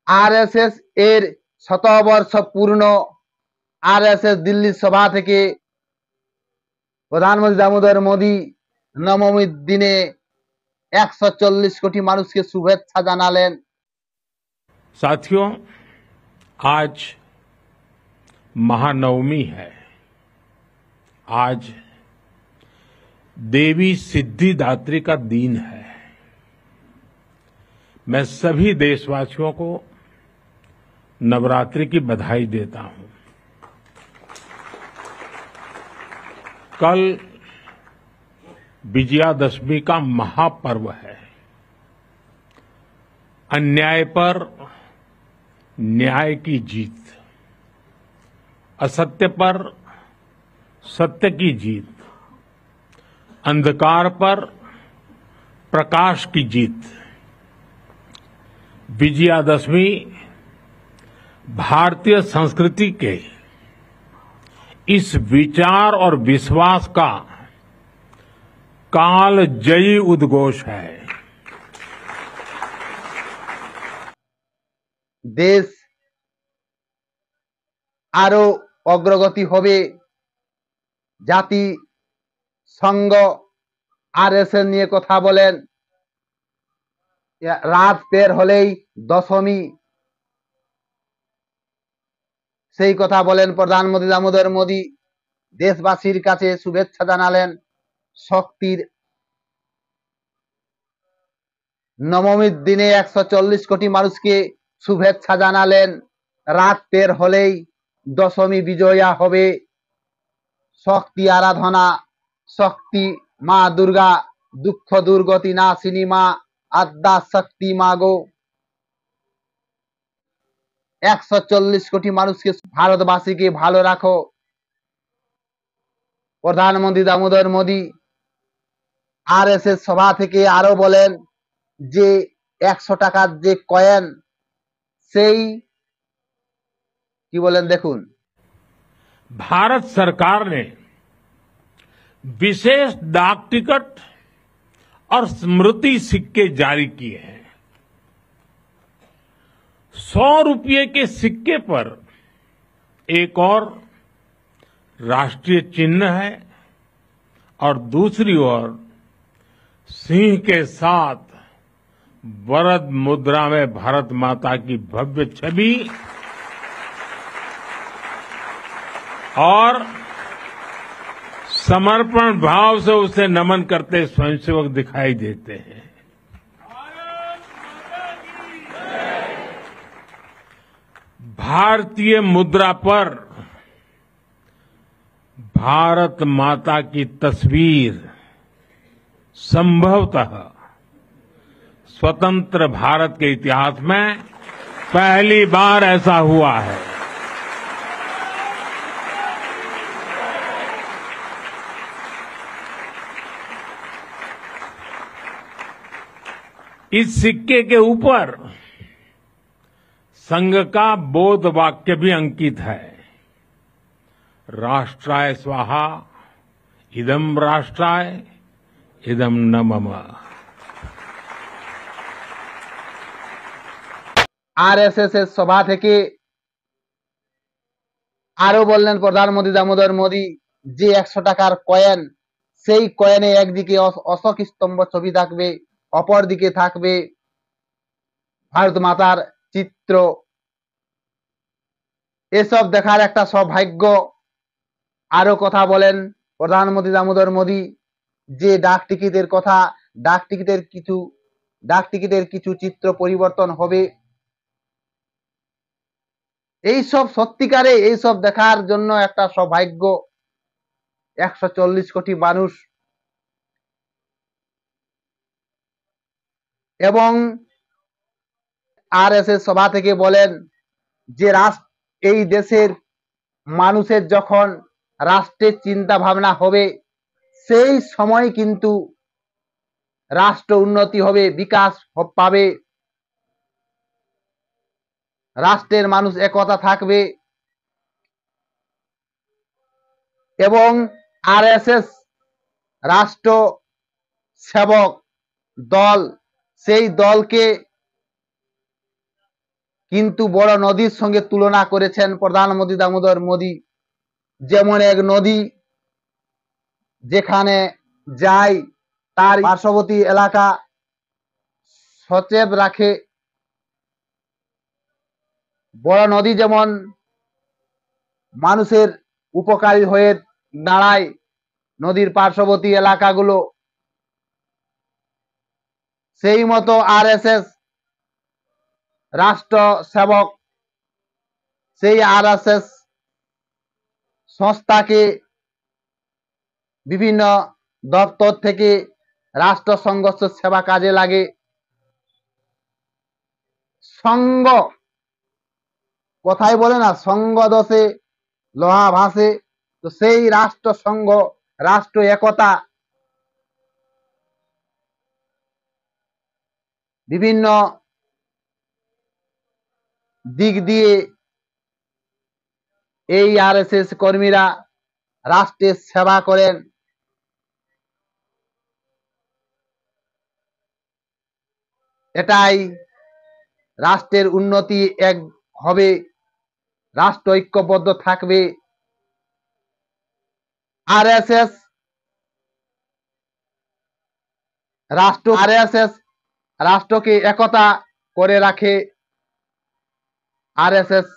RSS এর শতবর্ষ পূর্ণ আরএসএস দিল্লি সভা থেকে প্রধানমন্ত্রী দামোদর মোদী নবমীর দিনে 140 কোটি মানুষকে শুভেচ্ছা জানালেন। साथियों, आज महानवमी है। आज देवी सिद्धिदात्री का दिन है। मैं सभी देशवासियों को नवरात्रि की बधाई देता हूं। कल विजयादशमी का महापर्व है। अन्याय पर न्याय की जीत, असत्य पर सत्य की जीत, अंधकार पर प्रकाश की जीत। विजयादशमी भारतीय संस्कृति के इस विचार और विश्वास का कालजयी उद्घोष है। देश आरो अग्रगति होबे। जाति संघ आरएसएस निये कथा बोलेन। रात पेर हलेई दशमी सेई कथा बोलेन प्रधानमंत्री दामोदर मोदी। देशवासीर काछे शुभेच्छा जानालेन। शक्तिर नवमीर दिने 140 कोटी मानुषके शुभेच्छा जानालेन। रात पेर हलेई दशमी विजया होबे। शक्ति आराधना, शक्ति मा दुर्गा, दुख दुर्गति नाशिनी मा, आद्या शक्ति मागो। 140 कोटी मानुषके भारतवासी के भालो राखो। प्रधानमंत्री दामोदर मोदी आरएसएस सभा थेके आरो बोलेन जे 100 टाकार जे कয়েন সেই কি বলেন দেখুন। भारत सरकार ने विशेष डाक टिकट और स्मृति सिक्के जारी किए हैं। 100 रुपये के सिक्के पर एक और राष्ट्रीय चिन्ह है और दूसरी ओर सिंह के साथ वरद मुद्रा में भारत माता की भव्य छवि और समर्पण भाव से उसे नमन करते स्वयंसेवक दिखाई देते हैं। भारतीय मुद्रा पर भारत माता की तस्वीर संभवतः स्वतंत्र भारत के इतिहास में पहली बार ऐसा हुआ है। इस सिक्के के ऊपर संघ का बोध वाक्य भी अंकित है। राष्ट्राय स्वाहा इदम राष्ट्राय इदम न मम। आरएसएस এর সভা থেকে আরো বললেন প্রধানমন্ত্রী দামোদর মোদী যে 100 টাকার কয়েন সেই কয়েনে একদিকে অশোক স্তম্ভ ছবি থাকবে, অপর দিকে থাকবে ভারত মাতার চিত্র। এসব দেখার একটা সৌভাগ্য। আরো কথা বলেন প্রধানমন্ত্রী দামোদর মোদী যে ডাক টিকিটের কথা, ডাক টিকিটের কিছু চিত্র পরিবর্তন হবে। এইসব সত্যিকারে এইসব দেখার জন্য একটা সৌভাগ্য। 140 কোটি মানুষ এবং আরএসএস সভা থেকে বলেন যে এই দেশের মানুষের যখন রাষ্ট্রের চিন্তা ভাবনা হবে সেই সময় কিন্তু রাষ্ট্র উন্নতি হবে, বিকাশ পাবে, রাষ্ট্রের মানুষ একতা থাকবে এবং আরএসএস রাষ্ট্র সেবক দল সেই দলকে কিন্তু বড় নদীর সঙ্গে তুলনা করেছেন প্রধানমন্ত্রী দামোদর মোদী, যেমন এক নদী যেখানে যায় তার পার্শ্ববর্তী এলাকা সচেত রাখে। বড় নদী যেমন মানুষের উপকারী হয়ে দাঁড়ায়, নদীর পার্শ্ববর্তী এলাকাগুলো সেই মতো আরএসএস রাষ্ট্র সেবক, সেই আরএসএস সংস্থাকে বিভিন্ন দপ্তর থেকে রাষ্ট্র সংঘর্ষ সেবা কাজে লাগে। সঙ্গ, কথাই বলে না সঙ্গ দোষে লোহা ভাসে, তো সেই রাষ্ট্র সংঘ, রাষ্ট্র একতা বিভিন্ন দিক দিয়ে এই আরএসএস কর্মীরা রাষ্ট্রের সেবা করেন। এটাই রাষ্ট্রের উন্নতি এক হবে, রাষ্ট্র ঐক্যবদ্ধ থাকবে। আরএসএস রাষ্ট্রকে একতা করে রাখে। আরএসএস